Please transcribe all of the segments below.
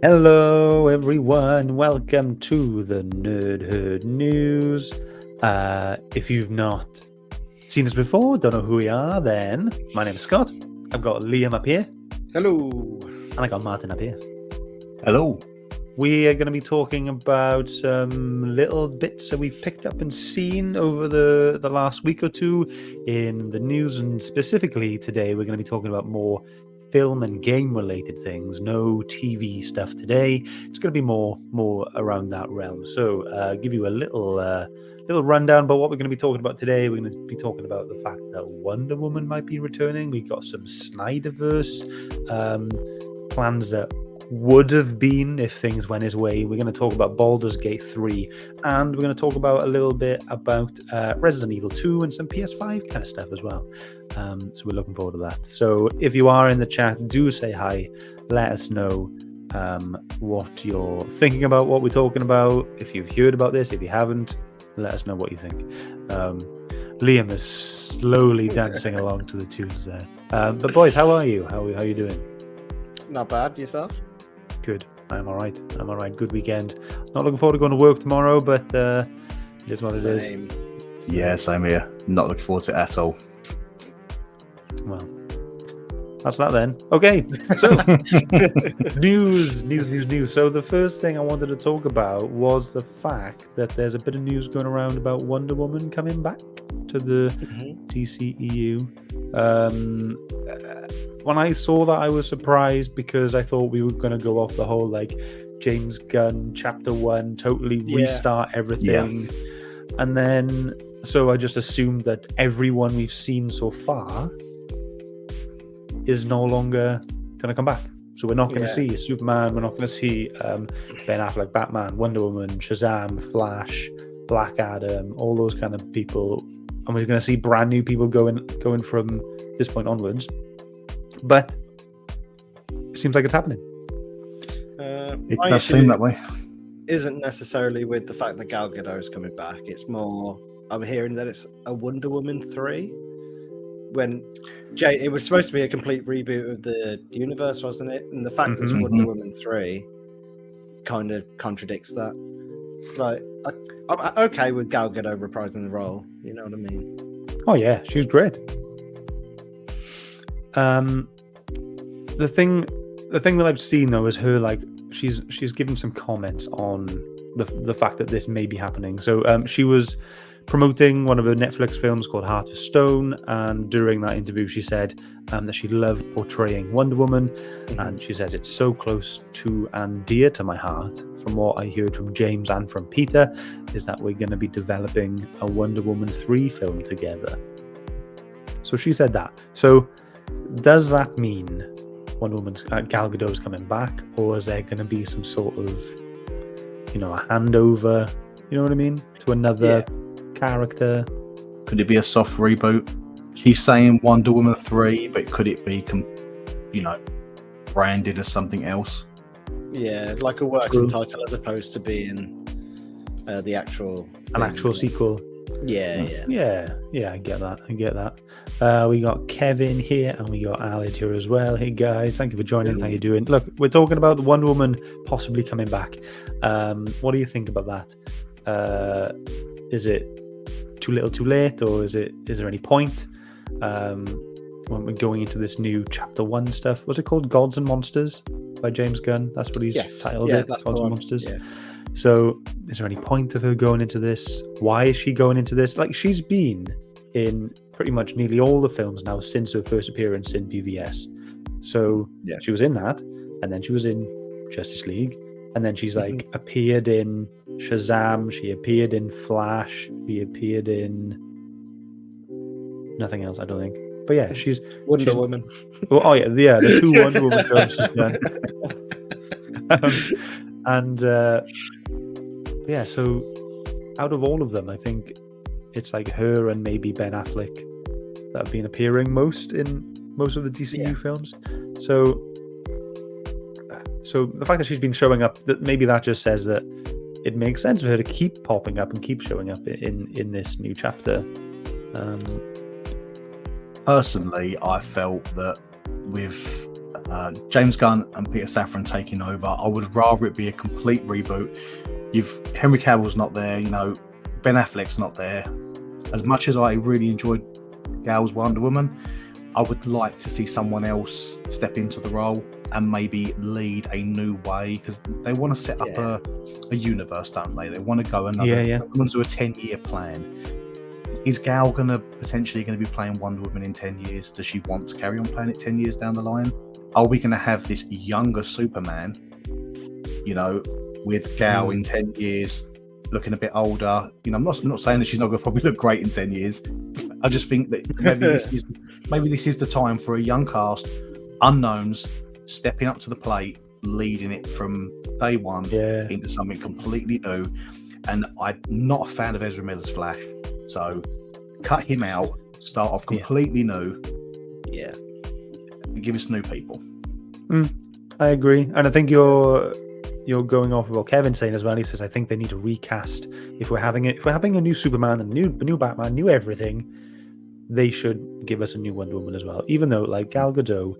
Hello, everyone. Welcome to the Nerd Herd News. If you've not seen us before, don't know who we are, then my name is Scott. I've got Liam up here. Hello. And I got Martin up here. Hello. We are going to be talking about some little bits that we've picked up and seen over the last week or two in the news, and specifically today we're going to be talking about more film and game related things. No TV stuff today. It's going to be more around that realm. So give you a little rundown about what we're going to be talking about today. We're going to be talking about the fact that Wonder Woman might be returning. We got some Snyderverse plans that would have been if things went his way. We're going to talk about Baldur's Gate 3, and we're going to talk about a little bit about Resident Evil 2 and some PS5 kind of stuff as well. So we're looking forward to that. So if you are in the chat, do say hi. Let us know what you're thinking about what we're talking about. If you've heard about this, if you haven't, let us know what you think. Liam is slowly dancing along to the tunes there. But boys, how are you? How are you doing? Not bad. Yourself? Good. I'm all right. Good weekend. Not looking forward to going to work tomorrow, but it is what it is. Yeah, same here. Not looking forward to it at all. Well, that's that then. Okay, so news. So the first thing I wanted to talk about was the fact that there's a bit of news going around about Wonder Woman coming back to the DCEU. When I saw that, I was surprised because I thought we were going to go off the whole like James Gunn Chapter 1, totally restart everything. Yeah. And then, so I just assumed that everyone we've seen so far is no longer going to come back. So we're not going to see Superman, we're not going to see Ben Affleck, Batman, Wonder Woman, Shazam, Flash, Black Adam, all those kind of people. And we're going to see brand new people going from this point onwards. But it seems like it's happening. It does seem that way. Isn't necessarily with the fact that Gal Gadot is coming back. It's more, I'm hearing that it's a Wonder Woman 3. When it was supposed to be a complete reboot of the universe, wasn't it? And the fact that it's Wonder Woman 3 kind of contradicts that. Like, I'm okay with Gal Gadot reprising the role. You know what I mean? Oh yeah, she was great. The thing that I've seen though is her, like, she's given some comments on the fact that this may be happening. So she was promoting one of her Netflix films called Heart of Stone, and during that interview she said that she loved portraying Wonder Woman, and she says it's so close to and dear to my heart. From what I heard from James and from Peter, is that we're going to be developing a Wonder Woman 3 film together. So she said that. So does that mean Wonder Woman's Gal Gadot is coming back, or is there going to be some sort of, a handover? You know what I mean? To another character? Could it be a soft reboot? She's saying Wonder Woman 3, but could it be, branded as something else? Yeah, like a working title as opposed to being the actual sequel. Yeah. I get that. We got Kevin here, and we got Alid here as well. Hey guys, thank you for joining. How you doing? Look, we're talking about the Wonder Woman possibly coming back. What do you think about that? Is it too little, too late, or is there any point when we're going into this new Chapter 1 stuff? Was it called Gods and Monsters by James Gunn? That's what he's titled it. That's Gods the and one. Monsters. Yeah. So is there any point of her going into this? Why is she going into this? Like, she's been in pretty much nearly all the films now since her first appearance in BVS. So she was in that, and then she was in Justice League, and then she's like appeared in Shazam, she appeared in Flash, she appeared in nothing else, I don't think. But yeah, she's Wonder Woman. Well, the two Wonder Woman films she's done. So out of all of them, I think it's like her and maybe Ben Affleck that have been appearing most in most of the DCU films. So the fact that she's been showing up, that maybe that just says that it makes sense for her to keep popping up and keep showing up in this new chapter. Personally, I felt that with James Gunn and Peter Safran taking over. I would rather it be a complete reboot. Henry Cavill's not there, Ben Affleck's not there. As much as I really enjoyed Gal's Wonder Woman, I would like to see someone else step into the role and maybe lead a new way, because they want to set up a universe, don't they? They want to go another. They want to do a 10-year plan. Is Gal potentially going to be playing Wonder Woman in 10 years? Does she want to carry on playing it 10 years down the line? Are we going to have this younger Superman, with Gal in 10 years looking a bit older? I'm not saying that she's not going to probably look great in 10 years. I just think that maybe this is the time for a young cast, unknowns, stepping up to the plate, leading it from day one into something completely new. And I'm not a fan of Ezra Miller's Flash, so cut him out, start off completely new, and give us new people. I agree, and I think you're going off of what Kevin's saying as well. He says, I think they need to recast. If we're having a new Superman and new Batman, new everything, they should give us a new Wonder Woman as well. Even though, like, Gal Gadot,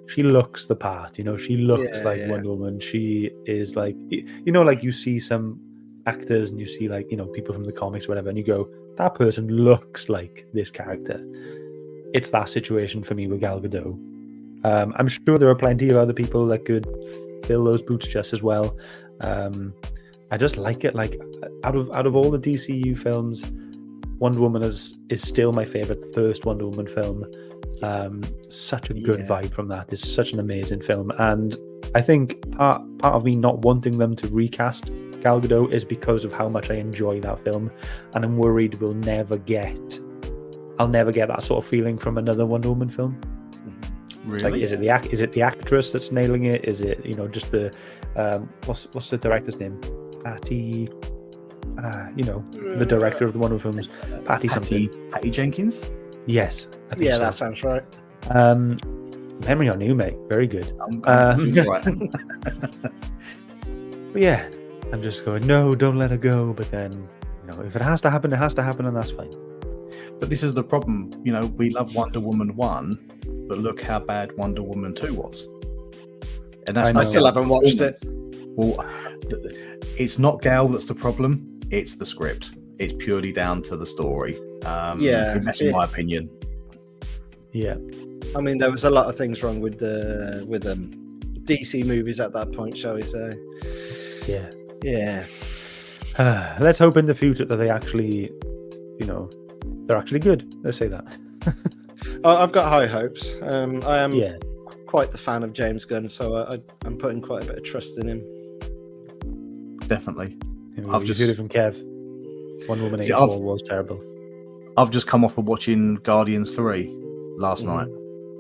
she looks the part. She looks like Wonder Woman. She is like, like you see some actors and you see like people from the comics or whatever, and you go, that person looks like this character. It's that situation for me with Gal Gadot. I'm sure there are plenty of other people that could fill those boots just as well. I just like it. Like out of all the DCEU films, Wonder Woman is still my favorite. The first Wonder Woman film, such a good vibe from that. It's such an amazing film, and I think part of me not wanting them to recast Gal Gadot is because of how much I enjoy that film, and I'm worried I'll never get that sort of feeling from another Wonder Woman film. Really? Like, is it the actress that's nailing it? Is it just the what's the director's name? Patty, the director of the Wonder Woman films, Patty Jenkins. Yes, I think yeah, so. that sounds right. Memory on you, mate. Very good. Right. But yeah, I'm just going, no, don't let her go. But then, if it has to happen, it has to happen, and that's fine. But this is the problem. We love Wonder Woman 1, but look how bad Wonder Woman 2 was. And I still haven't watched it. Well, it's not Gal that's the problem. It's the script. It's purely down to the story. That's in my opinion. Yeah. I mean, there was a lot of things wrong with DC movies at that point, shall we say? Yeah. Yeah. Let's hope in the future that they actually, they're actually good. Let's say that. I've got high hopes. I am quite the fan of James Gunn, so I'm putting quite a bit of trust in him. Definitely. I've just heard it from Kev. Wonder Woman 84 was terrible. I've just come off of watching Guardians 3 last night.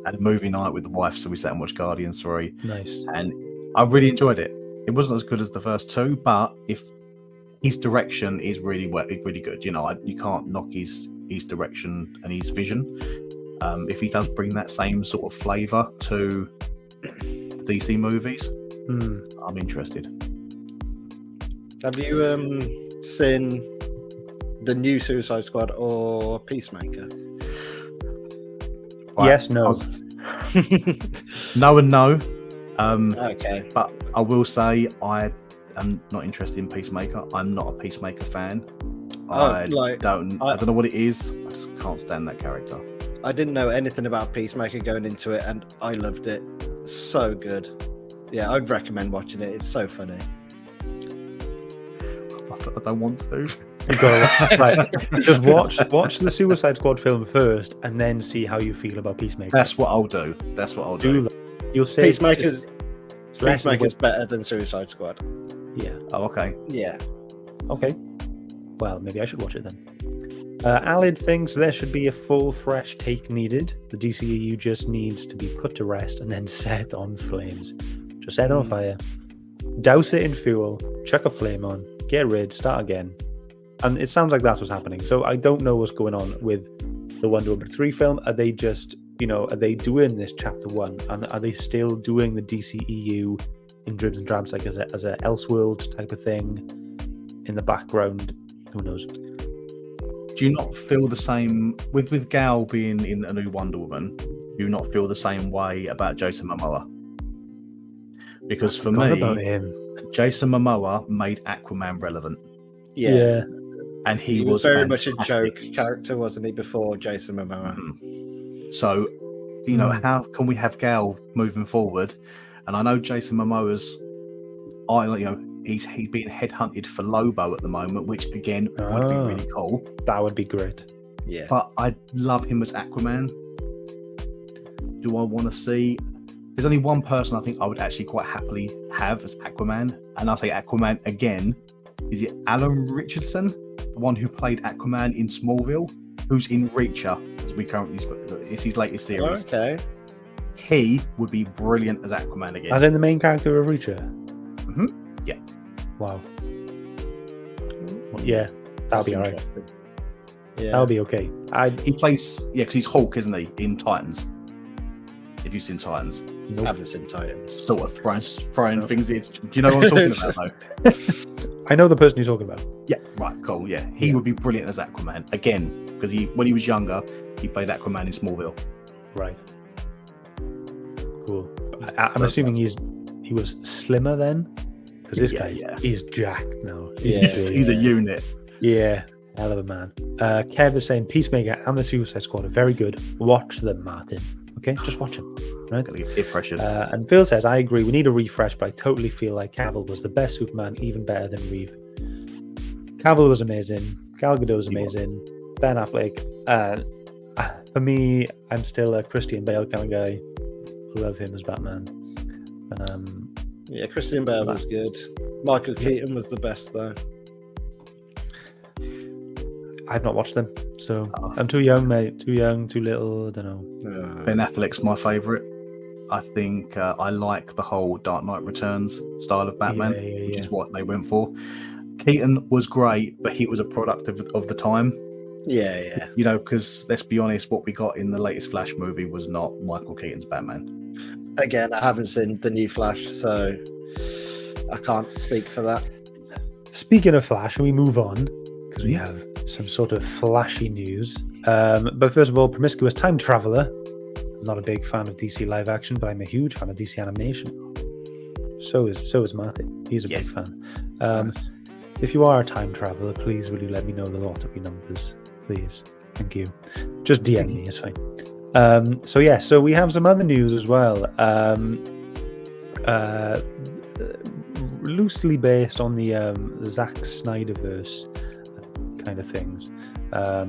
Had a movie night with the wife, so we sat and watched Guardians 3. Nice. And I really enjoyed it. It wasn't as good as the first two, but if his direction is really good, you can't knock his direction and his vision. If he does bring that same sort of flavour to the DC movies, I'm interested. Have you seen the new Suicide Squad or Peacemaker? Right. Yes, no. No and no. Okay. But I will say I am not interested in Peacemaker. I'm not a Peacemaker fan. I don't know what it is. I just can't stand that character. I didn't know anything about Peacemaker going into it, and I loved it. So good. Yeah, I'd recommend watching it. It's so funny. I don't want to. You've got to right. Just watch the Suicide Squad film first, and then see how you feel about Peacemaker. That's what I'll do. You'll say Peacemaker's better than Suicide Squad. Yeah. Oh, okay. Yeah. Okay. Well, maybe I should watch it then. Alid thinks there should be a full, fresh take needed. The DCEU just needs to be put to rest and then set on flames. Just set it on fire. Douse it in fuel. Chuck a flame on. Get rid. Start again. And it sounds like that's what's happening. So I don't know what's going on with the Wonder Woman 3 film. Are they just, are they doing this chapter 1? And are they still doing the DCEU in dribs and drabs, like as a Elseworld type of thing in the background? Who knows? Do you not feel the same with Gal being in a new Wonder Woman? Do you not feel the same way about Jason Momoa? because for Forgot me, about him. Jason Momoa made Aquaman relevant, Yeah. and he was very much a fantastic. joke character, wasn't he, before Jason Momoa? So, how can we have Gal moving forward? And I know Jason Momoa's, he's being headhunted for Lobo at the moment, which again would be really cool. That would be great. Yeah. But I love him as Aquaman. Do I want to see? There's only one person I think I would actually quite happily have as Aquaman, and I'll say Aquaman again. Is it Alan Richardson, the one who played Aquaman in Smallville, who's in Reacher, as we currently speak? It's his latest series. Okay. He would be brilliant as Aquaman again. As in the main character of Reacher? Yeah. Wow. Yeah, that'll be alright. Yeah. That'll be okay. He plays, because he's Hulk, isn't he, in Titans? If you've seen Titans. I haven't seen Titans. Sort of throwing things in. Do you know what I'm talking about, though? I know the person you're talking about. Yeah, right, cool, yeah. He would be brilliant as Aquaman, again, because when he was younger, he played Aquaman in Smallville. Right. Cool. I'm assuming he was slimmer then? Because this guy is jacked now. He's a unit. Yeah, hell of a man. Kev is saying Peacemaker and the Suicide Squad are very good. Watch them, Martin. Okay, just watch them. Right? Peer pressure. And Phil says, I agree, we need a refresh, but I totally feel like Cavill was the best Superman, even better than Reeve. Cavill was amazing. Gal Gadot was amazing. Ben Affleck. For me, I'm still a Christian Bale kind of guy. Love him as Batman. Christian Bale was good. Michael Keaton was the best, though. I've not watched them, so I'm too young, mate. Too young, too little. I don't know. Ben Affleck's my favourite. I think I like the whole Dark Knight Returns style of Batman, which is what they went for. Keaton was great, but he was a product of the time. Yeah. Because let's be honest, what we got in the latest Flash movie was not Michael Keaton's Batman. Again, I haven't seen the new Flash, so I can't speak for that. Speaking of Flash, we move on because we have some sort of flashy news. But first of all, Promiscuous Time Traveler. I'm not a big fan of DC live action, but I'm a huge fan of DC animation. So is Martin. He's a big fan. If you are a time traveler, please will you let me know the lottery numbers, please? Thank you. Just DM me, it's fine. So we have some other news as well. Loosely based on the Zack Snyderverse kind of things. Oh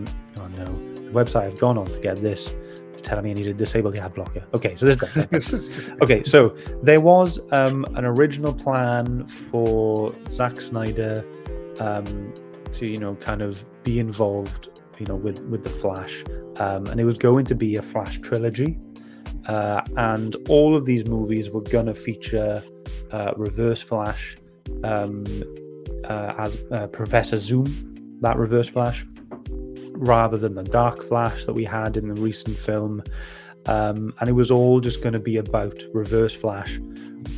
no, the website I've gone on to get this is telling me I need to disable the ad blocker. Okay, so this is okay. So there was an original plan for Zack Snyder to kind of be involved with the Flash, and it was going to be a Flash trilogy, and all of these movies were going to feature Reverse Flash as Professor Zoom, that Reverse Flash, rather than the Dark Flash that we had in the recent film. And it was all just going to be about Reverse Flash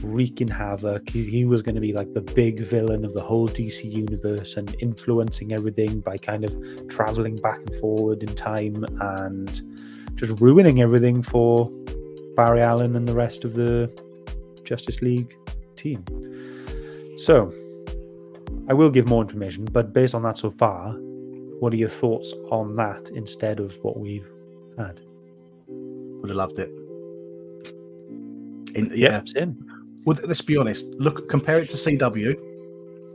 wreaking havoc. He was going to be like the big villain of the whole DC universe and influencing everything by kind of traveling back and forward in time and just ruining everything for Barry Allen and the rest of the Justice League team. So I will give more information, but based on that so far, what are your thoughts on that instead of what we've had? Would have loved it. Same. Well, let's be honest. Look, compare it to CW.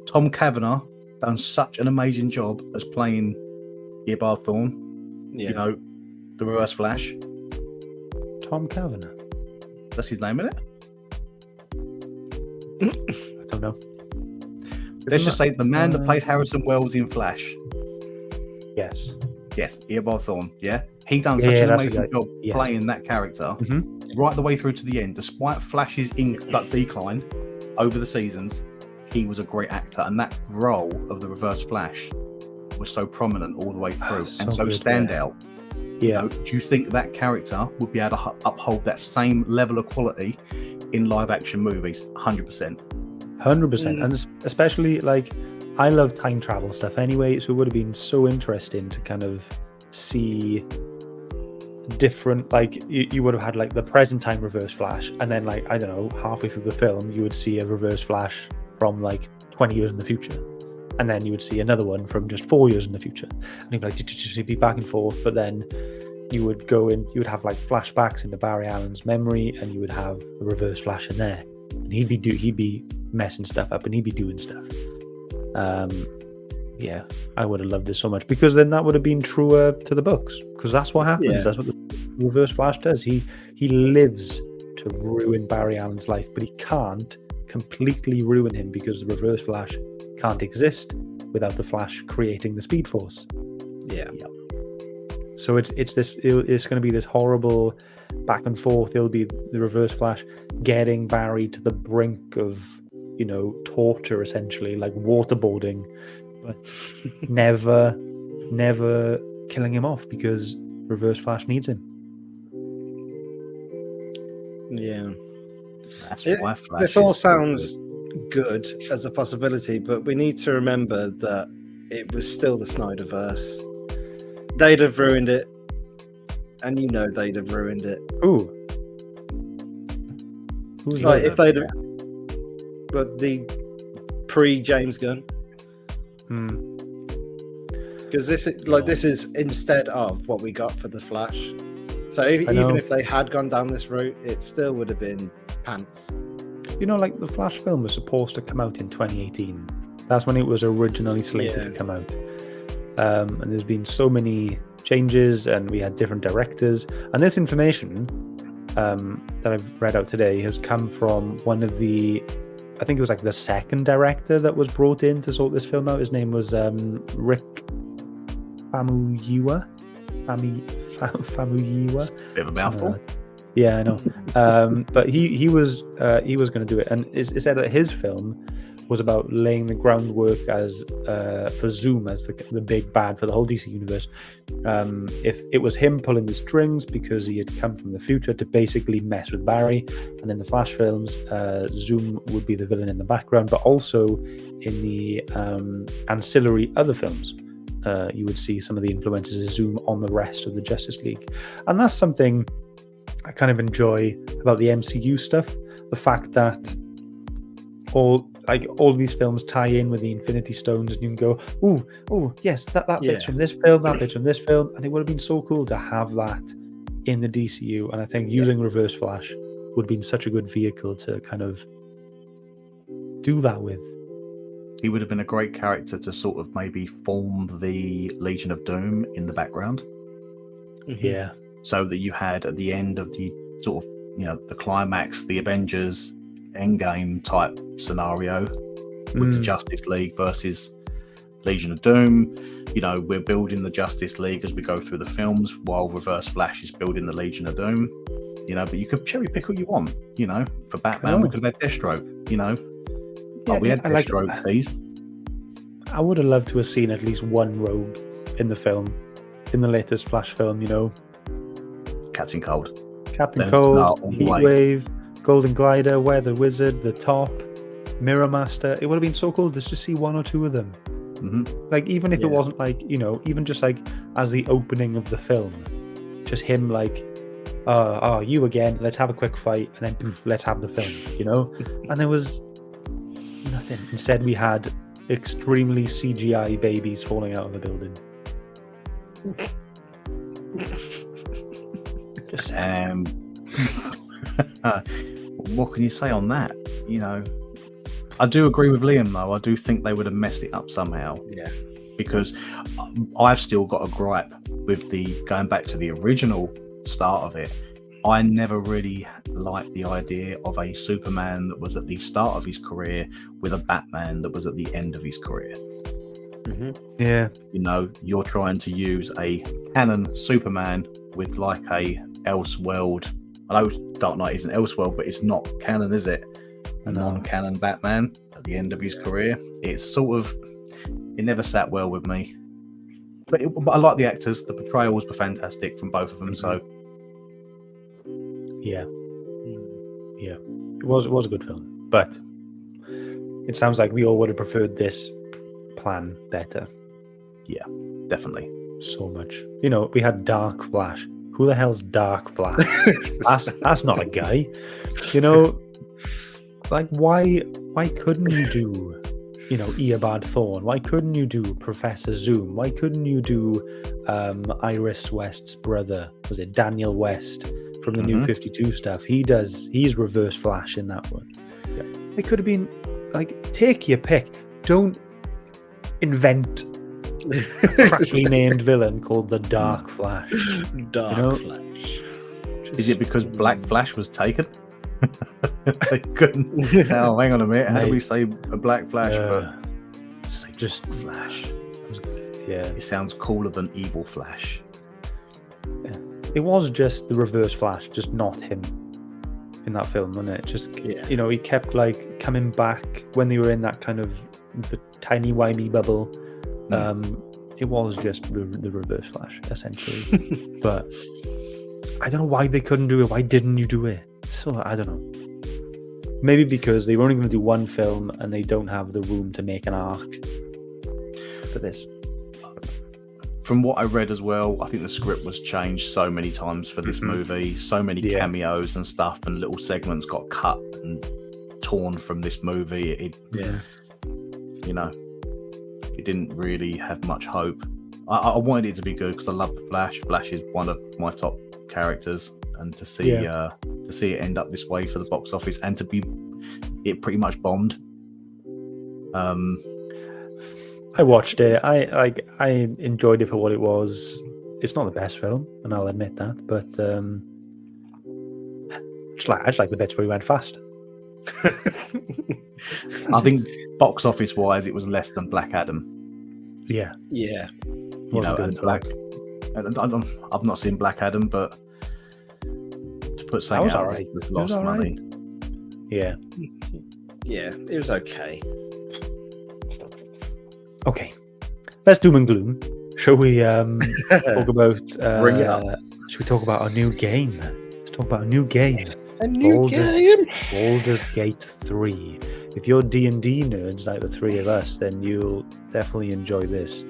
Tom Cavanagh done such an amazing job as playing Eobard Thawne. Yeah. The Reverse Flash. Tom Cavanagh. That's his name, isn't it? I don't know. Let's just say the man that played Harrison Wells in Flash. Yes, Eobard Thawne. Yeah, he done such an amazing job Yes. playing that character right the way through to the end. Despite Flash's decline over the seasons, he was a great actor, and that role of the Reverse Flash was so prominent all the way through and so good, standout. Yeah. Do you think that character would be able to uphold that same level of quality in live action movies? 100%. 100%. And especially, like, I love time travel stuff anyway, so it would have been so interesting to kind of see different, like you would have had like the present time Reverse Flash, and then like I don't know, halfway through the film you would see a Reverse Flash from like 20 years in the future, and then you would see another one from just 4 years in the future, and you'd be like just be back and forth. But then you would go in, you would have like flashbacks into Barry Allen's memory, and you would have a Reverse Flash in there, and he'd be messing stuff up, and he'd be doing stuff. Yeah, I would have loved this so much, because then that would have been truer to the books, because that's what happens. Yeah. That's what the Reverse Flash does. He lives to ruin Barry Allen's life, but he can't completely ruin him, because the Reverse Flash can't exist without the Flash creating the Speed Force. Yeah. So it's going to be this horrible back and forth. It'll be the Reverse Flash getting Barry to the brink of, you know, torture, essentially, like waterboarding, but never killing him off, because Reverse Flash needs him. Yeah. That's why Flash This all is so sounds good as a possibility, but we need to remember that it was still the Snyderverse. They'd have ruined it, and you know they'd have ruined it. Ooh. Who's Like that? if they'd have, but the pre-James Gunn, because this is instead of what we got for the Flash. So even if they had gone down this route, it still would have been pants. You know, like the Flash film was supposed to come out in 2018. That's when it was originally slated to come out. And there's been so many changes, and we had different directors. And this information that I've read out today has come from one of the, I think it was like the second director that was brought in to sort this film out. His name was Rick Famuyiwa. Famuyiwa. Bit of a mouthful. Yeah, I know. But he was going to do it, and it said that his film was about laying the groundwork as for Zoom as the big bad for the whole DC universe. If it was him pulling the strings, because he had come from the future to basically mess with Barry, and in the Flash films, Zoom would be the villain in the background, but also in the ancillary other films, you would see some of the influences of Zoom on the rest of the Justice League. And that's something I kind of enjoy about the MCU stuff, the fact that all these films tie in with the Infinity Stones, and you can go, oh yes, that bit's from this film, that bit's from this film, and it would have been so cool to have that in the DCU. And I think using Reverse Flash would have been such a good vehicle to kind of do that with. He would have been a great character to sort of maybe form the Legion of Doom in the background. Yeah. So that you had at the end of the sort of, you know, the climax, the Avengers Endgame type scenario with the Justice League versus Legion of Doom. You know, we're building the Justice League as we go through the films, while Reverse Flash is building the Legion of Doom. You know, but you could cherry pick what you want. You know, for Batman, we could have had Deathstroke. You know, we had Deathstroke, please. I would have loved to have seen at least one rogue in the film, in the latest Flash film. You know, Captain Cold, Heatwave, Golden Glider, Weather Wizard, the Top, Mirror Master. It would have been so cool to just see one or two of them. Like, even if it wasn't like, you know, even just like as the opening of the film, just him like, you again, let's have a quick fight, and then poof, let's have the film, you know. And there was nothing. Instead, we had extremely CGI babies falling out of the building. Just what can you say on that? You know, I do agree with Liam though. I do think they would have messed it up somehow. Yeah. Because I've still got a gripe with going back to the original start of it. I never really liked the idea of a Superman that was at the start of his career with a Batman that was at the end of his career. Yeah. You know, you're trying to use a canon Superman with like a Elseworld. I know Dark Knight isn't Elseworld, but it's not canon, is it? A non-canon Batman at the end of his career. It's sort of, it never sat well with me. But I like the actors. The portrayals were fantastic from both of them. So yeah, it was a good film, but it sounds like we all would have preferred this plan better. Yeah, definitely. So much. You know, we had Dark Flash, Who the hell's Dark Flash? that's not a guy. You know, like why couldn't you do, you know, Eobard Thorn? Why couldn't you do Professor Zoom? Why couldn't you do Iris West's brother? Was it Daniel West from the New 52 stuff? He's Reverse Flash in that one. Yeah. It could have been like, take your pick. Don't invent a crackly named villain called the Dark Flash. Dark Flash. Is it because Black Flash was taken? They couldn't. Oh, hang on a minute. How do we say a Black Flash? Just Flash. Yeah, it sounds cooler than Evil Flash. Yeah. It was just the Reverse Flash, just not him in that film, wasn't it? Just you know, he kept like coming back when they were in that kind of the tiny wimey bubble. It was just the Reverse Flash essentially. But I don't know why they couldn't do it. Why didn't you do it? So I don't know. Maybe because they were only going to do one film and they don't have the room to make an arc for this. From what I read as well, I think the script was changed so many times for this movie. So many cameos and stuff, and little segments got cut and torn from this movie. You know, it didn't really have much hope. I wanted it to be good because I love the Flash. Flash is one of my top characters, and to see it end up this way for the box office and to be it pretty much bombed. I watched it. I enjoyed it for what it was. It's not the best film, and I'll admit that. But I just like the bits where he went fast. I think box office wise, it was less than Black Adam. Yeah. You know, and I've not seen Black Adam, but to put something out with lost money. Yeah. Yeah, it was okay. Okay, let's doom and gloom. Shall we talk about? Should we talk about our new game? Let's talk about a new game. A new game. Baldur's Gate 3. If you're D&D nerds like the three of us, then you'll definitely enjoy this.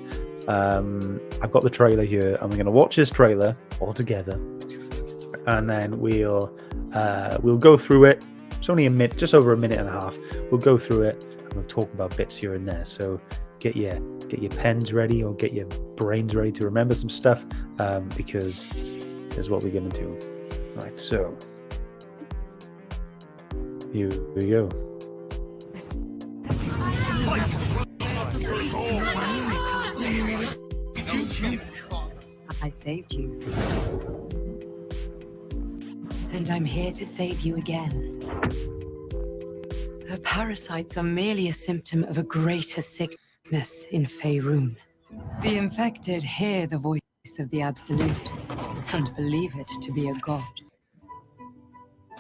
I've got the trailer here, and we're going to watch this trailer all together, and then we'll go through it. It's only just over a minute and a half. We'll go through it, and we'll talk about bits here and there. So get your pens ready or get your brains ready to remember some stuff, because here's what we're going to do. Right, so here we go. I saved you. And I'm here to save you again. The parasites are merely a symptom of a greater sickness in Faerun. The infected hear the voice of the Absolute and believe it to be a god.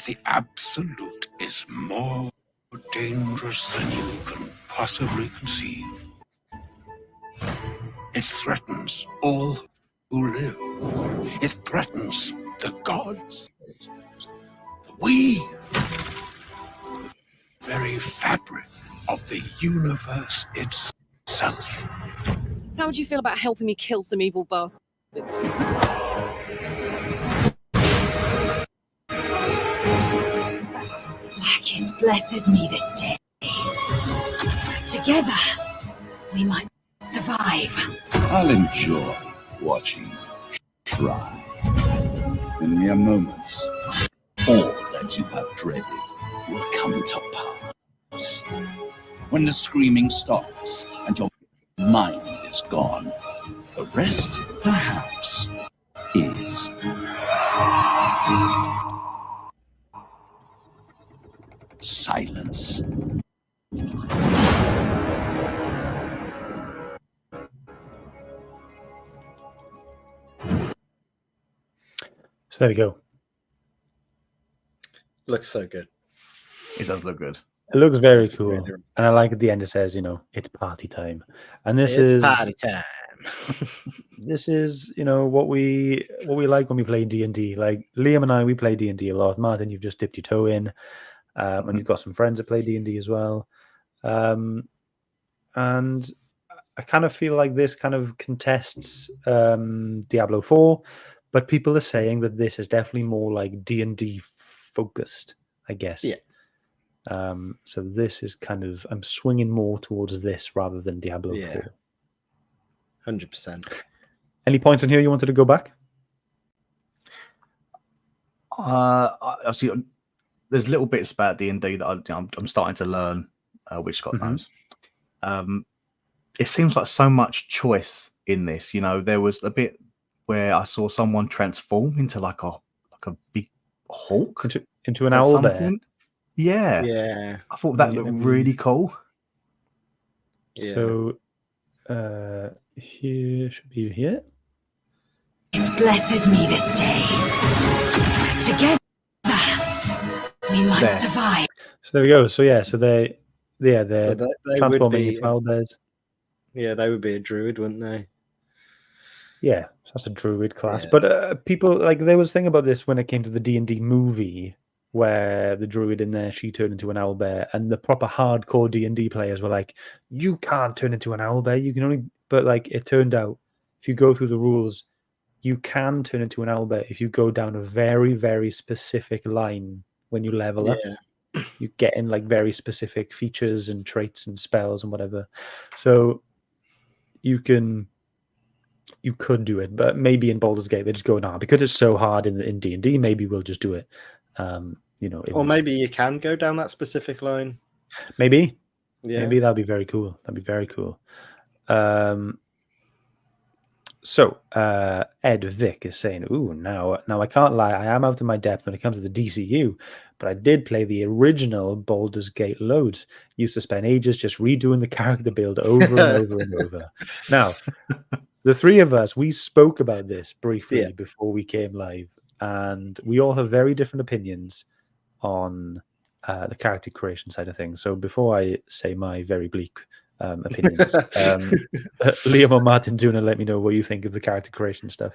The Absolute is more dangerous than you can possibly conceive. It threatens all who live. It threatens the gods, the weave, the very fabric of the universe itself. How would you feel about helping me kill some evil bastards? Blackett blesses me this day. Together, we might survive. I'll enjoy watching you try. In mere moments, all that you have dreaded will come to pass. When the screaming stops and your mind is gone, the rest, perhaps, is silence. So there we go. Looks so good. It does look good. It looks very cool, and I like at the end it says, you know, it's party time, and this is party time. This is, you know, what we like when we play D&D. Like Liam and I, we play D&D a lot. Martin, you've just dipped your toe in, and you've got some friends that play D&D as well, and I kind of feel like this kind of contests Diablo 4, but people are saying that this is definitely more like D&D focused, I guess. Yeah. So this is kind of, I'm swinging more towards this rather than Diablo Yeah. 4. 100%. Any points in here you wanted to go back? Obviously, there's little bits about D&D that I'm starting to learn, which Scott knows. It seems like so much choice in this. There was a bit where I saw someone transform into like a big hawk Into an at owl some bear. point. Yeah. Yeah. I thought that looked really cool. Yeah. So here should be here. It blesses me this day. Together, we might There. survive. So there we go. So yeah, they're So they would transforming be, into owl bears. yeah, they would be a druid, wouldn't they? Yeah, so that's a druid class. Yeah. But people, like, there was a thing about this when it came to the D&D movie, where the druid in there, she turned into an owlbear, and the proper hardcore D&D players were like, you can't turn into an owlbear, you can only... But, like, it turned out, if you go through the rules, you can turn into an owlbear if you go down a very, very specific line when you level up. You get in, like, very specific features and traits and spells and whatever. So you could do it, but maybe in Baldur's Gate they just go, nah, because it's so hard in D&D, maybe we'll just do it. Or maybe you can go down that specific line. Maybe that'd be very cool. So Ed Vic is saying, ooh, now I can't lie, I am out of my depth when it comes to the DCU, but I did play the original Baldur's Gate loads. Used to spend ages just redoing the character build over and over and over. Now, the three of us, we spoke about this briefly before we came live, and we all have very different opinions on the character creation side of things. So before I say my very bleak opinions, Liam or Martin, do you want to let me know what you think of the character creation stuff?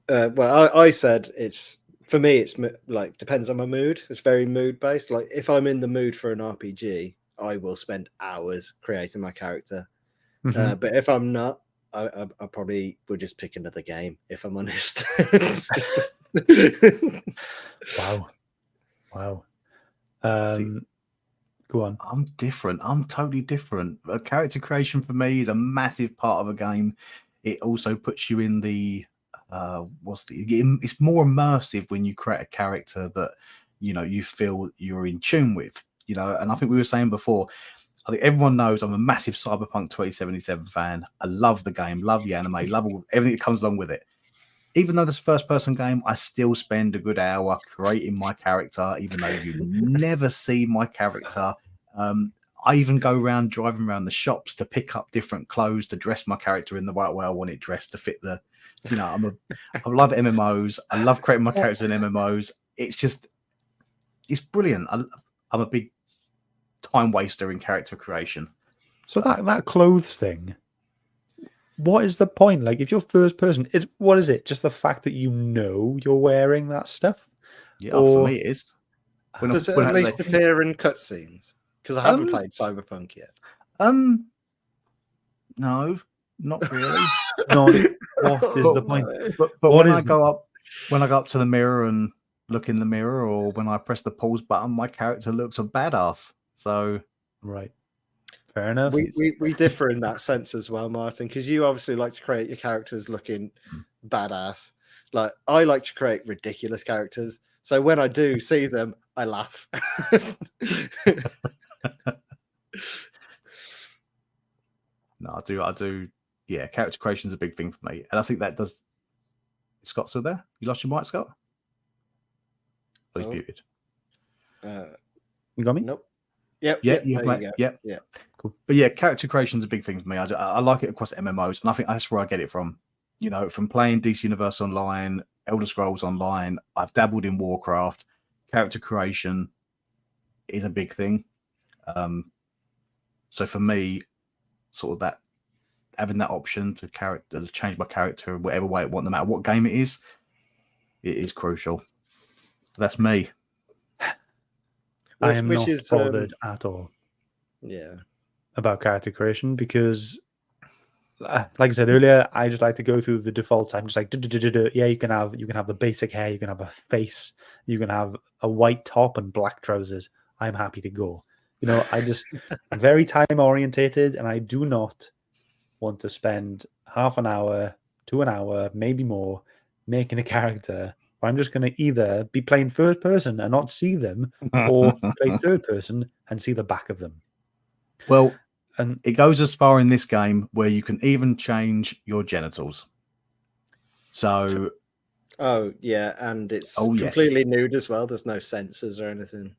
Well, I said for me, it's like depends on my mood. It's very mood based. Like if I'm in the mood for an RPG, I will spend hours creating my character. But if I'm not, I probably would just pick another game, if I'm honest. Wow. Go on. I'm different. I'm totally different. Character creation for me is a massive part of a game. It also puts you in the it's more immersive when you create a character that you feel you're in tune with. And I think we were saying before, I think everyone knows I'm a massive Cyberpunk 2077 fan. I love the game, love the anime, love everything that comes along with it. Even though this first-person game, I still spend a good hour creating my character, even though you never see my character. I even go around driving around the shops to pick up different clothes to dress my character in the right way I want it dressed to fit the. I love MMOs. I love creating my characters in MMOs. It's brilliant. I'm a big time waster in character creation. So that clothes thing, what is the point? Like, if you're first person, what is it? Just the fact that you're wearing that stuff? Yeah, for me it is. Does it at least appear in cutscenes? Because I haven't played Cyberpunk yet. No, not really. What is the point? But when I go up to the mirror and look in the mirror, or when I press the pause button, my character looks a badass. So right. Fair enough. We differ in that sense as well, Martin, because you obviously like to create your characters looking badass. Like I like to create ridiculous characters. So when I do see them, I laugh. No, I do. Yeah, character creation is a big thing for me, and I think that does. Is Scott still there? You lost your mic, Scott? Oh, he's muted. You got me? Nope. Yep. Yep. Cool. But yeah, character creation is a big thing for me. I like it across MMOs, and I think that's where I get it from. From playing DC Universe Online, Elder Scrolls Online. I've dabbled in Warcraft. Character creation is a big thing. So for me, sort of that having that option to change my character whatever way I want, no matter what game it is crucial. That's me. I am not bothered at all. Yeah. About character creation, because like I said earlier, I just like to go through the defaults. I'm just like, yeah, you can have the basic hair, you can have a face, you can have a white top and black trousers. I'm happy to go. I'm very time orientated, and I do not want to spend half an hour to an hour, maybe more, making a character. I'm just going to either be playing first person and not see them, or play third person and see the back of them. Well, And it goes as far in this game where you can even change your genitals. So, Oh yeah, and it's yes. completely nude as well. There's no censors or anything.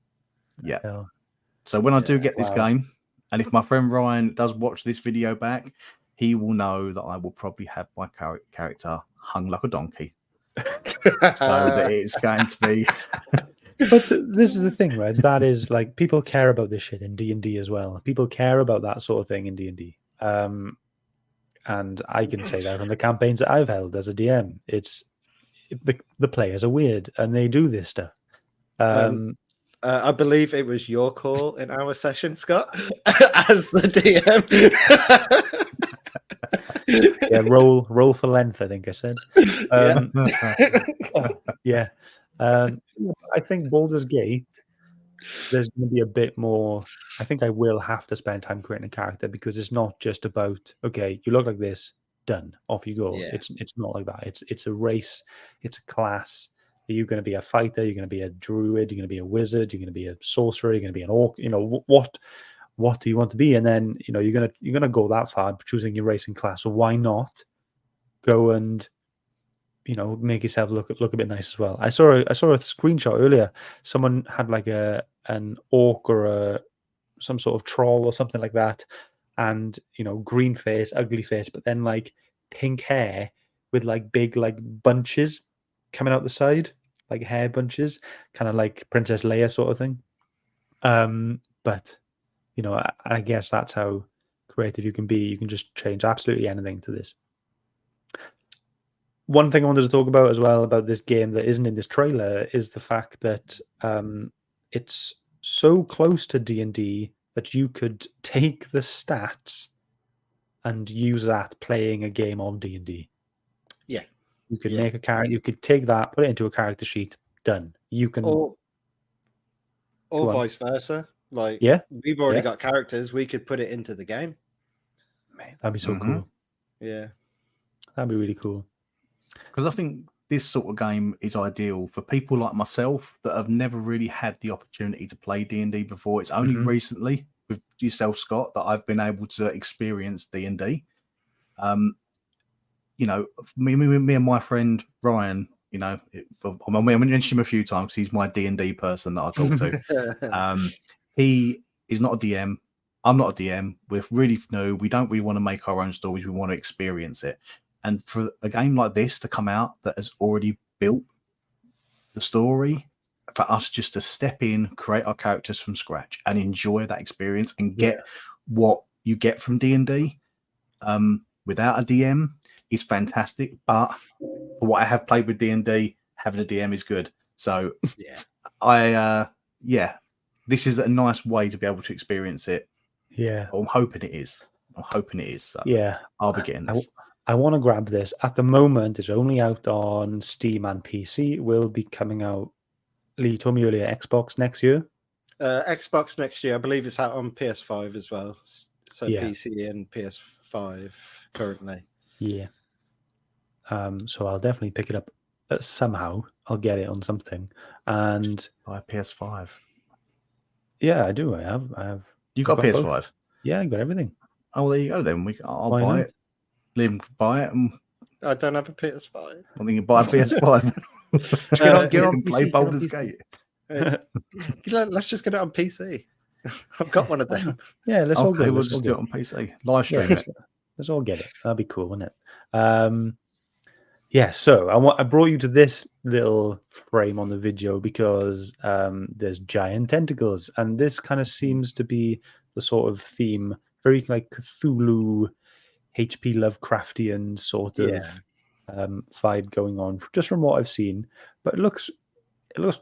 Yeah. hell, So when I do get this wow. game, and if my friend Ryan does watch this video back, he will know that I will probably have my character hung like a donkey. So that it's going to be. But this is the thing, right? That is like, people care about this shit in D&D as well. People care about that sort of thing in D&D. And I can say that on the campaigns that I've held as a DM. It's the players are weird and they do this stuff. I believe it was your call in our session, Scott, as the DM. Yeah, roll for length, I think I said. Yeah. I think Baldur's Gate, there's going to be a bit more. I think I will have to spend time creating a character, because it's not just about, okay, you look like this, done, off you go. Yeah. It's not like that. It's a race, it's a class. Are you going to be a fighter? You're going to be a druid? You're going to be a wizard? You're going to be a sorcerer? You're going to be an orc? What do you want to be? And then you're gonna go that far choosing your race and class. So why not go and make yourself look a bit nice as well? I saw a screenshot earlier. Someone had like an orc or some sort of troll or something like that, and green face, ugly face, but then like pink hair with like big like bunches coming out the side, like hair bunches, kind of like Princess Leia sort of thing. But I guess that's how creative you can be. You can just change absolutely anything to this. One thing I wanted to talk about as well about this game that isn't in this trailer is the fact that it's so close to D&D that you could take the stats and use that playing a game on D&D. Yeah. You could make a character. You could take that, put it into a character sheet. Done. You can, or vice versa. Like, yeah, we've already got characters. We could put it into the game. Man, that'd be so cool. Yeah, that'd be really cool. Because I think this sort of game is ideal for people like myself that have never really had the opportunity to play D&D before. It's only recently with yourself, Scott, that I've been able to experience D&D. Me and my friend Ryan, I'm going to mention him a few times. He's my D&D person that I talk to. He is not a DM. I'm not a DM. We're really new. We don't really want to make our own stories. We want to experience it. And for a game like this to come out that has already built the story, for us just to step in, create our characters from scratch and enjoy that experience and get what you get from D&D without a DM is fantastic. But for what I have played with D&D, having a DM is good. So this is a nice way to be able to experience it. Yeah. I'm hoping it is. So I'll be getting this. I want to grab this. At the moment, it's only out on Steam and PC. It will be coming out, Lee, you told me earlier, Xbox next year? Xbox next year. I believe it's out on PS5 as well. So PC and PS5 currently. Yeah. So I'll definitely pick it up somehow. I'll get it on something. And buy a PS5. Yeah, I do. I have. You got PS5? Both. Yeah, I got everything. Oh, there you go then. I'll buy it. Liam can buy it. I don't have a PS5. I think you buy a PS5. get on play Baldur's Gate. Let's just get it on PC. I've got one of them. Yeah, let's all go. We'll just do it on PC. Live stream it. Let's all get it. That'd be cool, wouldn't it? So I brought you to this little frame on the video because there's giant tentacles, and this kind of seems to be the sort of theme, very like Cthulhu, HP Lovecraftian sort of vibe going on, just from what I've seen. But it looks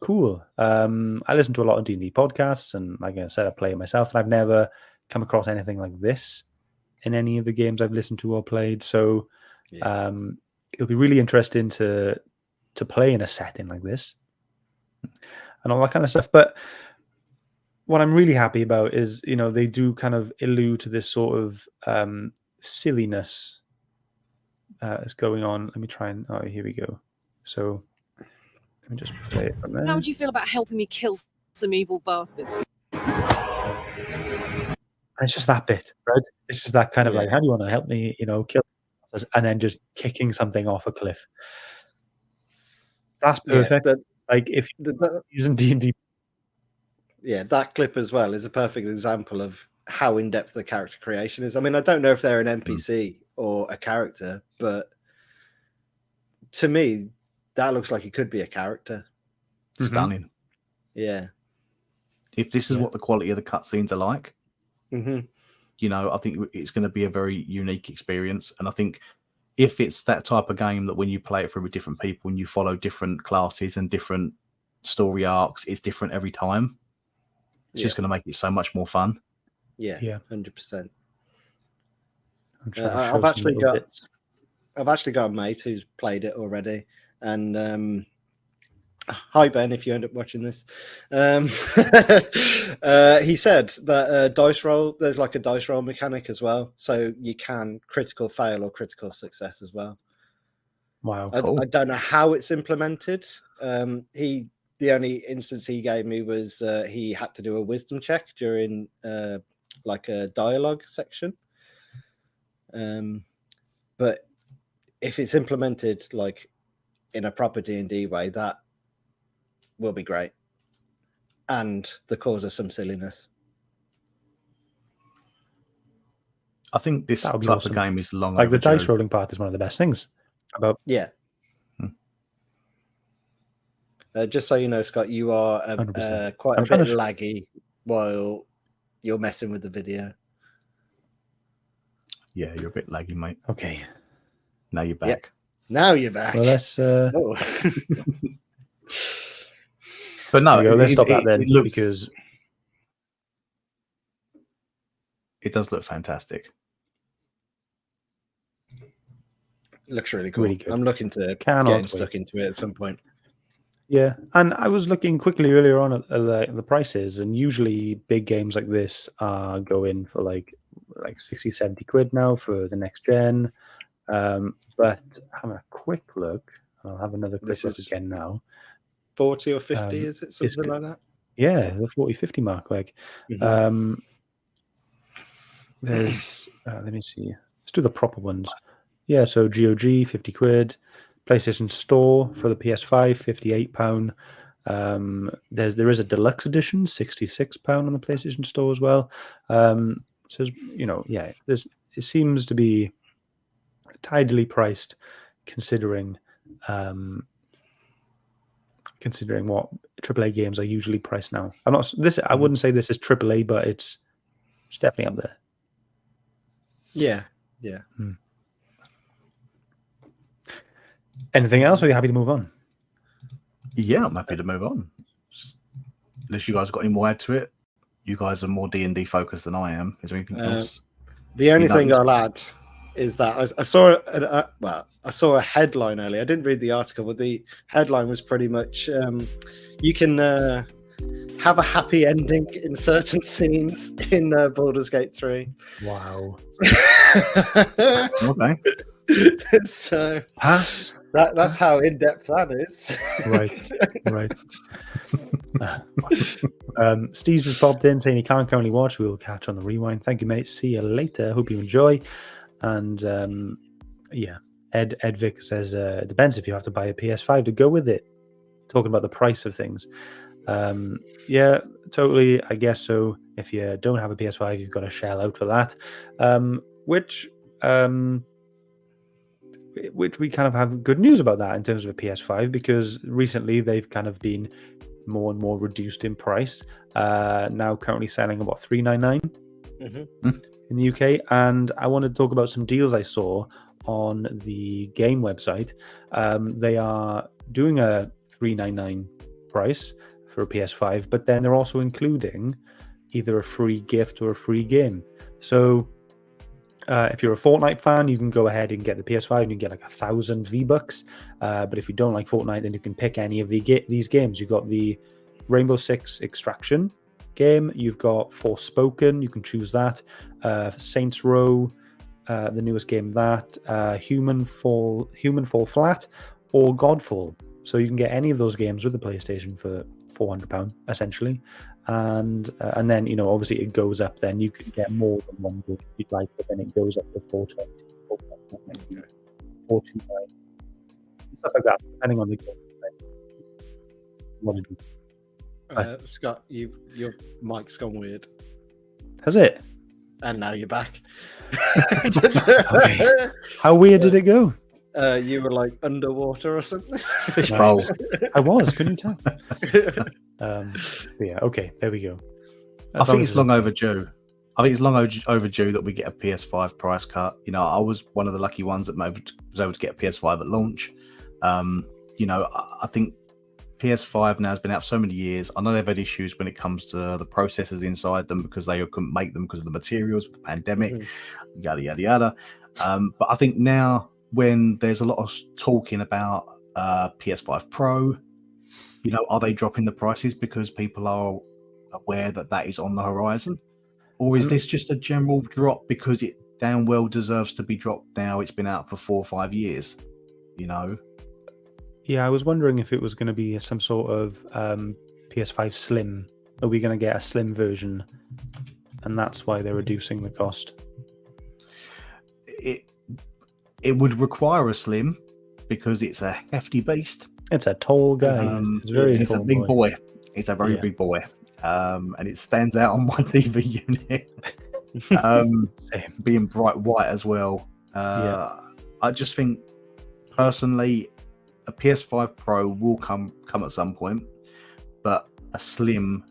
cool. I listen to a lot of D&D podcasts, and like I said, I play it myself, and I've never come across anything like this in any of the games I've listened to or played. So Yeah. it'll be really interesting to play in a setting like this and all that kind of stuff. But what I'm really happy about is, they do kind of allude to this sort of silliness that's going on. Let me try and, oh, here we go. So let me just play it from there. How would you feel about helping me kill some evil bastards? And it's just that bit, right? It's just that kind of like, Yeah. how do you want to help me, kill us? And then just kicking something off a cliff. That's perfect. Like if he's in D&D. Yeah, that clip as well is a perfect example of how in-depth the character creation is. I mean, I don't know if they're an NPC or a character, but to me, that looks like it could be a character. Stunning. Yeah. If this is what the quality of the cutscenes are like, I think it's going to be a very unique experience. And I think if it's that type of game that when you play it through with different people and you follow different classes and different story arcs, it's different every time. It's just going to make it so much more fun. Yeah, Yeah. 100%. I've I've actually got a mate who's played it already, and hi Ben, if you end up watching this. He said that dice roll, there's like a dice roll mechanic as well, so you can critical fail or critical success as well. Wow, cool. I don't know how it's implemented. The only instance he gave me was he had to do a wisdom check during like a dialogue section. But if it's implemented like in a proper D&D way, that will be great. And the cause of some silliness. I think this type of game is long like overdue. The dice rolling part is one of the best things about. Yeah. Just so you know, Scott, you are quite a bit laggy while you're messing with the video. Yeah, you're a bit laggy, mate. Okay. Now you're back. Yep. Now you're back. Well, let's... But no, let's stop that then, because... It does look fantastic. It looks really cool. Really good. I'm looking to get stuck into it at some point. Yeah, and I was looking quickly earlier on at the prices, and usually big games like this are going for like 60, 70 quid now for the next gen. But having a quick look, I'll have another quick look again now. 40 or 50, is it? Something like that? Yeah, the 40, 50 mark. There's, let me see. Let's do the proper ones. Yeah, so GOG, 50 quid. PlayStation Store for the PS5, £58. There is a deluxe edition, £66 on the PlayStation Store as well. So it seems to be tidily priced, considering what AAA games are usually priced now. I wouldn't say this is AAA, but it's definitely up there. Yeah. Anything else, or are you happy to move on? Yeah, I'm happy to move on. Unless you guys got any more add to it. You guys are more D&D focused than I am. Is there anything else? The only thing I'll add is that I saw a headline earlier. I didn't read the article, but the headline was pretty much you can have a happy ending in certain scenes in Baldur's Gate 3. Wow. Okay. So pass. That's how in depth that is. Right. Steve's just popped in saying he can't currently watch. We'll catch on the rewind. Thank you, mate. See you later. Hope you enjoy. And Ed Vic says it depends if you have to buy a PS5 to go with it. Talking about the price of things. Yeah, totally. I guess so. If you don't have a PS5, you've got to shell out for that. Which we kind of have good news about that in terms of a PS5, because recently they've kind of been more and more reduced in price. Now currently selling about $399 in the UK. And I wanted to talk about some deals I saw on the game website. They are doing a $399 price for a PS5, but then they're also including either a free gift or a free game. So If you're a Fortnite fan, you can go ahead and get the PS5 and you can get like 1,000 V-Bucks. But if you don't like Fortnite, then you can pick any of these games. You've got the Rainbow Six Extraction game. You've got Forspoken. You can choose that. Saints Row, the newest game, that Human Fall Flat, or Godfall. So you can get any of those games with the PlayStation for £400 essentially, and then obviously it goes up. Then you can get more than one game if you'd like, but then it goes up to 420, 429, stuff like that, depending on the game. What it is. Scott, your mic's gone weird, Has it? and now you're back. Okay. How weird did it go? You were like underwater or something. Fishbowl. I was. Couldn't you tell? Yeah. Okay. There we go. I think it's long overdue. I think it's long overdue that we get a PS5 price cut. I was one of the lucky ones that maybe was able to get a PS5 at launch. I think PS5 now has been out for so many years. I know they've had issues when it comes to the processors inside them because they couldn't make them because of the materials with the pandemic, yada, yada, yada. But I think now when there's a lot of talking about PS5 Pro, are they dropping the prices because people are aware that is on the horizon? Or is this just a general drop because it damn well deserves to be dropped now? It's been out for 4 or 5 years, Yeah, I was wondering if it was going to be some sort of PS5 Slim. Are we going to get a Slim version? And that's why they're reducing the cost. It would require a Slim because it's a hefty beast. It's a tall guy. It's a big boy. It's a very big boy. And it stands out on my TV unit. Same. Being bright white as well. I just think, personally, a PS5 Pro will come at some point, but a Slim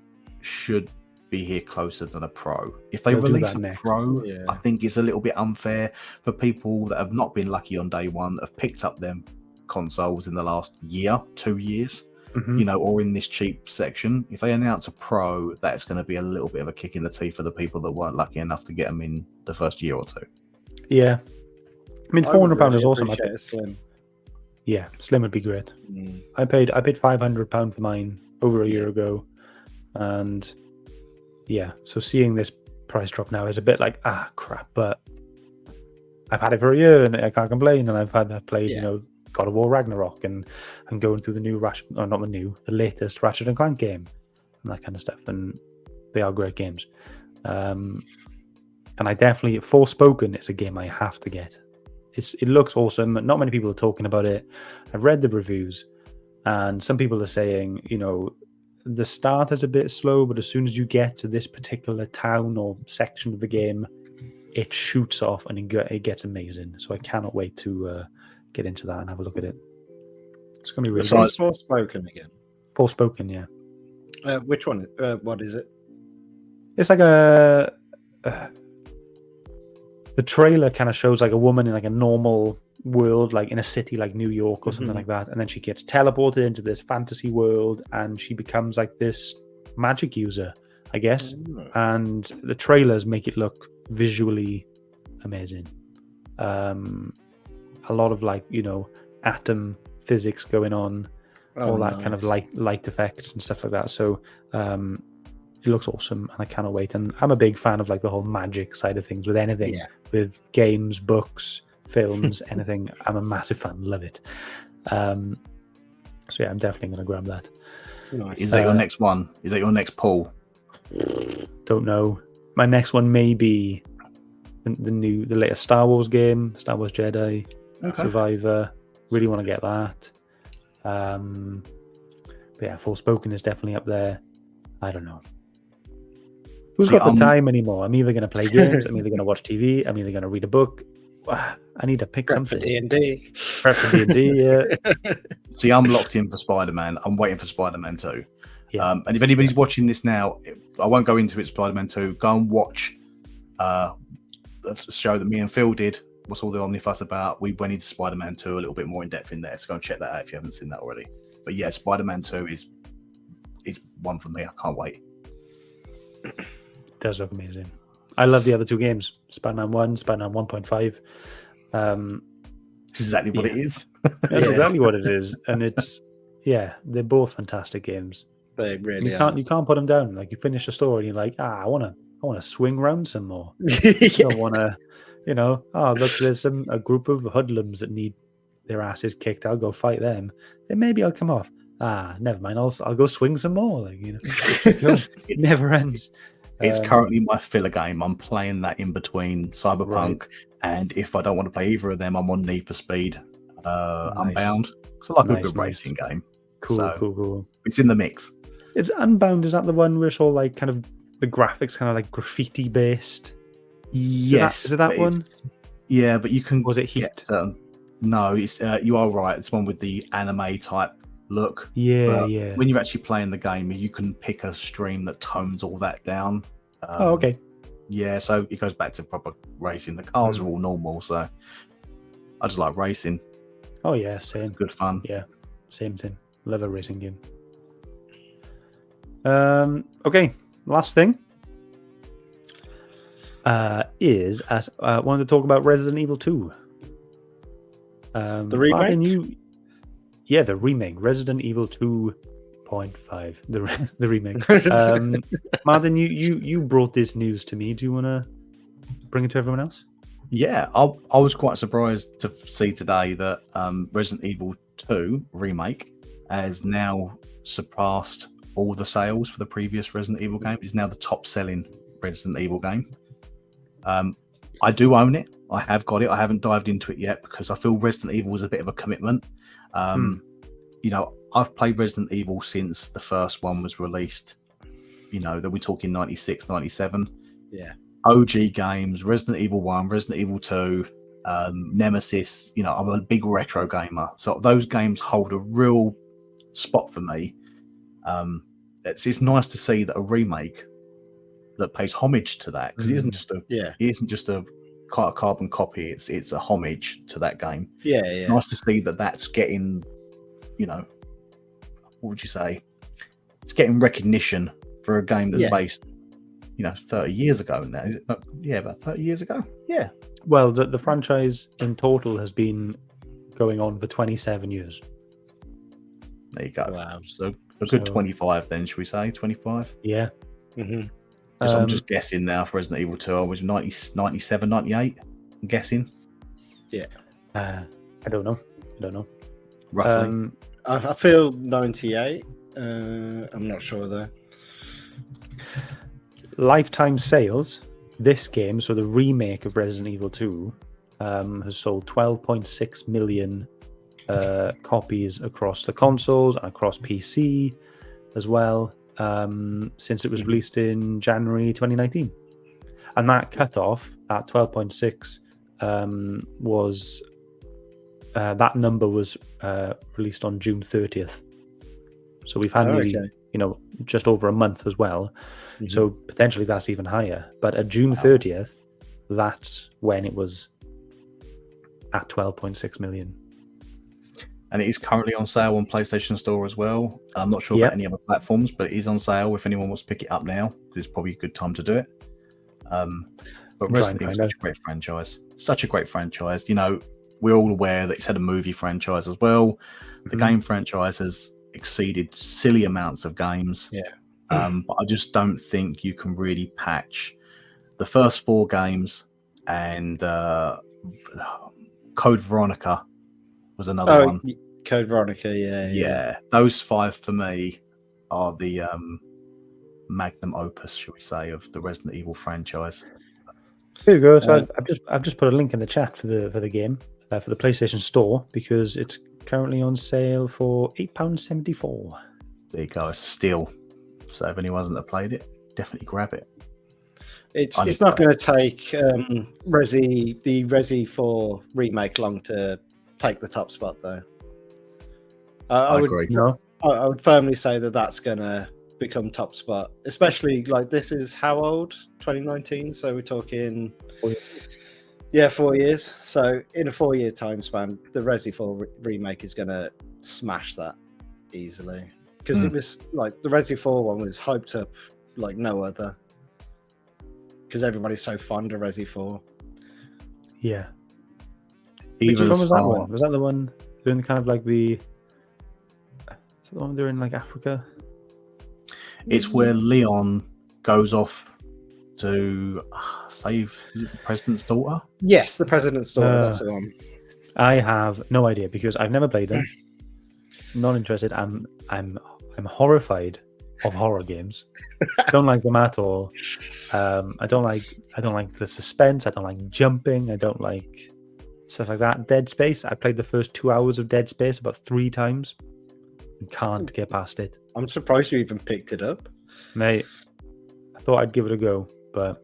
should be here closer than a Pro. If they release a Pro, I think it's a little bit unfair for people that have not been lucky on day one, that have picked up them consoles in the last year, 2 years, or in this cheap section. If they announce a Pro, that's going to be a little bit of a kick in the teeth for the people that weren't lucky enough to get them in the first year or two. Yeah. I mean, £400 is awesome. A Slim. Yeah, Slim would be great. I paid £500 for mine over a year ago, and so seeing this price drop now is a bit like, crap. But I've had it for a year and I can't complain. And I've played, God of War Ragnarok, and I'm going through the latest Ratchet and Clank game and that kind of stuff. And they are great games. And I definitely, Forspoken is a game I have to get. It looks awesome. Not many people are talking about it. I've read the reviews, and some people are saying, the start is a bit slow, but as soon as you get to this particular town or section of the game, it shoots off and it gets amazing. So I cannot wait to get into that and have a look at it. It's going to be really good. Forspoken again. Forspoken, yeah. Which one? What is it? It's like the trailer kind of shows like a woman in like a normal world, like in a city like New York or something like that, and then she gets teleported into this fantasy world and she becomes like this magic user, I guess. And the trailers make it look visually amazing. A lot of like atom physics going on, all that kind of light effects and stuff like that. So it looks awesome, and I cannot wait. And I'm a big fan of like the whole magic side of things with anything, with games, books, films, anything. I'm a massive fan. Love it. So yeah, I'm definitely going to grab that. Nice. Is that your next one? Is that your next pull? Don't know. My next one may be the latest Star Wars game, Star Wars Jedi Survivor. Really want to get that. But yeah, Forspoken is definitely up there. I don't know. Who's got the time anymore? I'm either going to play games, I'm either going to watch TV, I'm either going to read a book. I need to pick something. D&D. Prep for D&D, yeah. See, I'm locked in for Spider-Man. I'm waiting for Spider-Man 2. Yeah. And if anybody's watching this now, I won't go into it, Spider-Man 2. Go and watch the show that me and Phil did. What's all the omnifuss about? We went into Spider-Man 2 a little bit more in depth in there. So go and check that out if you haven't seen that already. But yeah, Spider-Man 2 is one for me. I can't wait. It does look amazing. I love the other two games, Spider-Man 1, Spider-Man 1.5. This is exactly what it is. That's exactly what it is, and they're both fantastic games. They really You are. can't put them down. Like, you finish a story and you're like, I want to swing round some more. Yeah. I don't want to, look, there's a group of hoodlums that need their asses kicked. I'll go fight them. Then maybe I'll come off. Never mind. I'll go swing some more. Like, it never ends. It's currently my filler game. I'm playing that in between Cyberpunk, and if I don't want to play either of them, I'm on Need for Speed Unbound. It's like a good racing game. Cool. It's in the mix. It's Unbound. Is that the one where it's all like kind of the graphics kind of like graffiti based? Yes. Is it that one? Yeah, but you can. Was it Heat? No, it's you are right. It's one with the anime type look. Yeah. When you're actually playing the game, you can pick a stream that tones all that down. Okay. Yeah, so it goes back to proper racing. The cars are all normal, so I just like racing. Oh yeah, same. Good fun. Yeah, same. Love a racing game. Okay, last thing is I wanted to talk about Resident Evil 2. The remake? Martin, the remake, Resident Evil 2.5, the remake. Martin, you brought this news to me. Do you want to bring it to everyone else? Yeah, I was quite surprised to see today that Resident Evil 2 remake has now surpassed all the sales for the previous Resident Evil game. It's now the top selling Resident Evil game. I do own it. I have got it. I haven't dived into it yet because I feel Resident Evil was a bit of a commitment. I've played Resident Evil since the first one was released. That we're talking 96, 97. Yeah. OG games, Resident Evil 1, Resident Evil 2, Nemesis. I'm a big retro gamer. So those games hold a real spot for me. It's nice to see that a remake that pays homage to that, because it isn't just a carbon copy. It's a homage to that game. It's nice to see that that's getting, what would you say? It's getting recognition for a game that's based, 30 years ago now. Is it? About 30 years ago. Yeah. Well, the franchise in total has been going on for 27 years. There you go. Wow. So a good 25 then, should we say? 25? Yeah. Mm-hmm. I'm just guessing now for Resident Evil 2. I was 97, 98, I'm guessing. Yeah. I don't know. Roughly. I feel 98. I'm not sure though. Lifetime sales, this game, so the remake of Resident Evil 2, has sold 12.6 million copies across the consoles and across PC as well, since it was released in January 2019. And that cutoff at 12.6 was that number was released on June 30th. So we've had just over a month as well. Mm-hmm. So potentially that's even higher. But at June 30th, that's when it was at 12.6 million. And it is currently on sale on PlayStation Store as well. I'm not sure about any other platforms, but it is on sale if anyone wants to pick it up now. It's probably a good time to do it. But Resident Evil is such a great franchise. Such a great franchise. We're all aware that it's had a movie franchise as well. The game franchise has exceeded silly amounts of games. Yeah. But I just don't think you can really patch the first 4 games, and Code Veronica was another one. Code Veronica, yeah. Those 5 for me are the magnum opus, shall we say, of the Resident Evil franchise. There you go. So I've just put a link in the chat for the game for the PlayStation Store, because it's currently on sale for £8.74. There you go. It's a steal. So if anyone hasn't played it, definitely grab it. It's not going to take the Resi 4 remake long to take the top spot, though. I agree. I would firmly say that that's going to become top spot, especially like this is how old? 2019. So we're talking 4 years. So in a 4-year time span, the Resi 4 remake is going to smash that easily, because it was like the Resi 4 one was hyped up like no other. because everybody's so fond of Resi 4. Yeah. Even Which one as was that far- one? Was that the one doing kind of like the? Is that the one they're in like Africa? It's where Leon goes off to save. Is it the president's daughter? Yes, the president's daughter. That's the one. I have no idea because I've never played them. Not interested. I'm horrified of horror games. Don't like them at all. I don't like the suspense. I don't like jumping. I don't like stuff like that. Dead Space. I played the first 2 hours of Dead Space about 3 times and can't get past it. I'm surprised you even picked it up. Mate, I thought I'd give it a go, but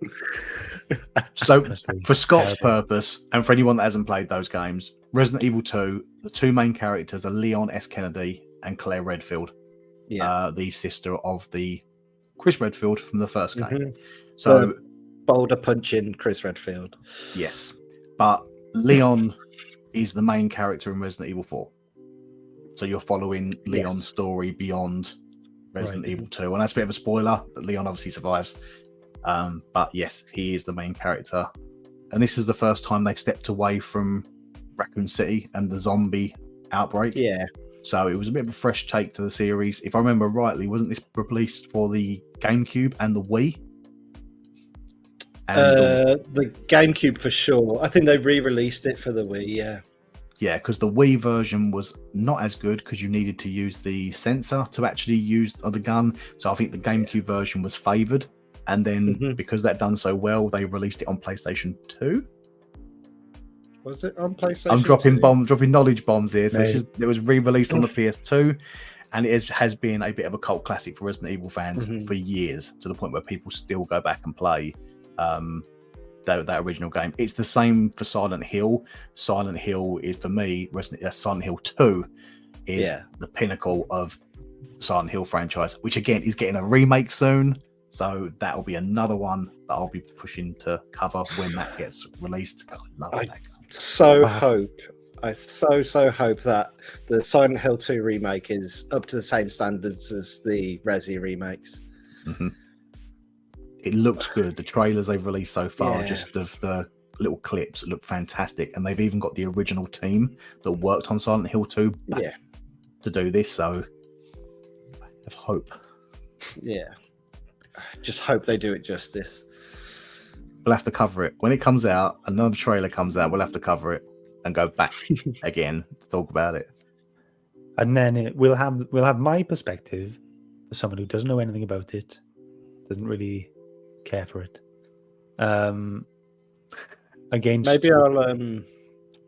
So, honestly, for Scott's terrible. purpose, and for anyone that hasn't played those games, Resident Evil 2, the 2 main characters are Leon S. Kennedy and Claire Redfield, the sister of the Chris Redfield from the first game. Mhm. So, Boulder punching Chris Redfield. yes, but Leon is the main character in Resident Evil 4. So you're following Leon's Yes. story beyond Resident Right. Evil 2. And that's a bit of a spoiler that Leon obviously survives. But yes, he is the main character. And this is the first time they stepped away from Raccoon City and the zombie outbreak. Yeah. So it was a bit of a fresh take to the series. If I remember rightly, wasn't this released for the GameCube and the Wii? And The GameCube for sure. I think they re-released it for the Wii. Yeah. yeah, because the Wii version was not as good because you needed to use the sensor to actually use the gun. So I think the GameCube version was favoured. And then because that done so well, they released it on PlayStation 2. Was it on PlayStation? I'm dropping 2? dropping knowledge bombs here. So Mate. it was re-released on the PS2, and it has been a bit of a cult classic for Resident Evil fans for years, to the point where people still go back and play that original game. It's the same for Silent Hill. Silent Hill is, for me, Silent Hill 2 is the pinnacle of Silent Hill franchise, which again is getting a remake soon. So that'll be another one that I'll be pushing to cover when that gets released. God, I love that. I so hope that the Silent Hill 2 remake is up to the same standards as the Resi remakes. It looks good. The trailers they've released so far, Yeah. just of the little clips, look fantastic. And they've even got the original team that worked on Silent Hill 2 back to do this. So I have hope. Yeah. Just hope they do it justice. We'll have to cover it. When it comes out, another trailer comes out, we'll have to cover it and go back again to talk about it. And then we'll have my perspective as someone who doesn't know anything about it, doesn't really care for it. Against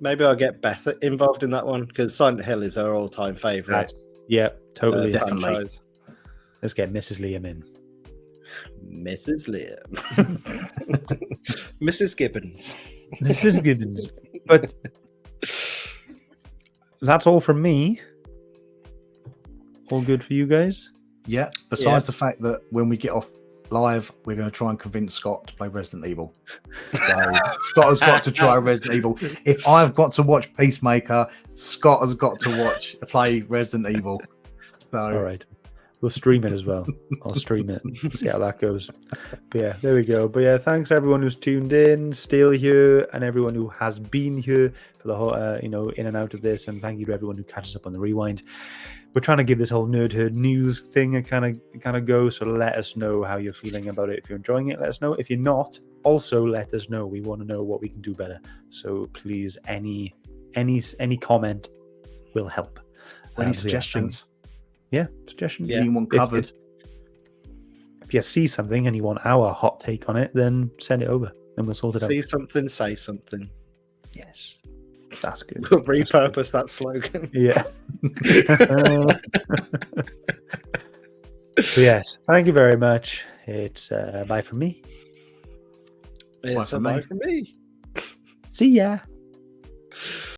maybe I'll get Beth involved in that one, because Silent Hill is her all-time favorite. yeah, totally. definitely. franchise. Let's get Mrs. Liam in. Mrs. Liam. Mrs. Gibbons. Mrs. Gibbons. But that's all from me. All good for you guys? Yeah. Besides the fact that when we get off live, we're going to try and convince Scott to play Resident Evil. So Scott has got to try Resident Evil. If I've got to watch Peacemaker, Scott has got to play Resident Evil. So All right. We'll stream it as well. I'll stream it. See how that goes. But yeah, there we go. But yeah, thanks everyone who's tuned in, still here, and everyone who has been here for the whole, in and out of this. And thank you to everyone who catches up on the rewind. We're trying to give this whole nerd herd news thing a kind of go. So let us know how you're feeling about it. If you're enjoying it, let us know. If you're not, also let us know. We want to know what we can do better. So please, any comment will help. any So suggestions? Yeah, suggestions. Anyone covered? If you see something and you want our hot take on it, then send it over and we'll sort it out. See something, say something. Yes, that's good. We'll repurpose that slogan. Yeah. So yes, thank you very much. It's bye from me. It's for a me. bye from me. See ya.